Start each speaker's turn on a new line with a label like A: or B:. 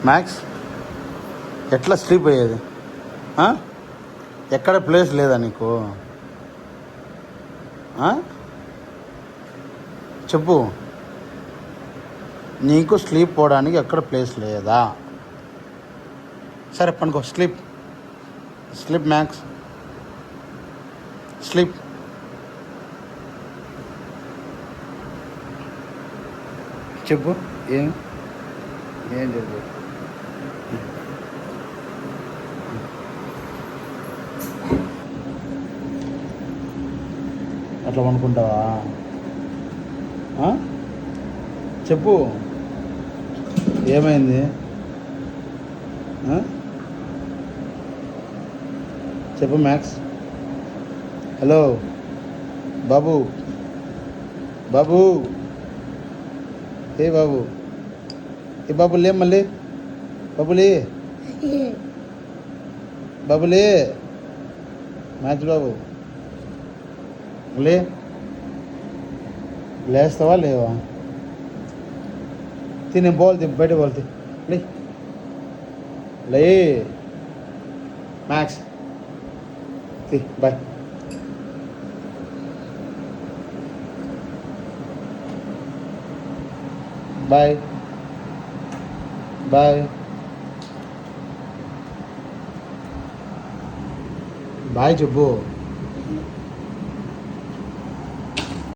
A: Max ఎట్లా sleep అయ్యేది? ఎక్కడ ప్లేస్ లేదా నీకు? చెప్పు, నీకు స్లీప్ పోవడానికి ఎక్కడ ప్లేస్ లేదా? సరే పనుకో, స్లీప్ స్లీప్ మ్యాక్స్, స్లీప్. చెప్పు, ఏం ఏం చెప్పు. అట్లా అనుకుంటావా? చెప్పు, ఏమైంది? చెప్పు మ్యాక్స్. హలో బాబు, బాబు, ఏ బాబు, ఏ బాబు లే, మళ్ళీ బాబులే, బాబులే, మ్యాథ్స్ బాబు లే, లేస్తావా లేవా? తిని పోవాలి, బయట పోవాలి, లే లే Max, bye. Bye bye bye చెప్పు.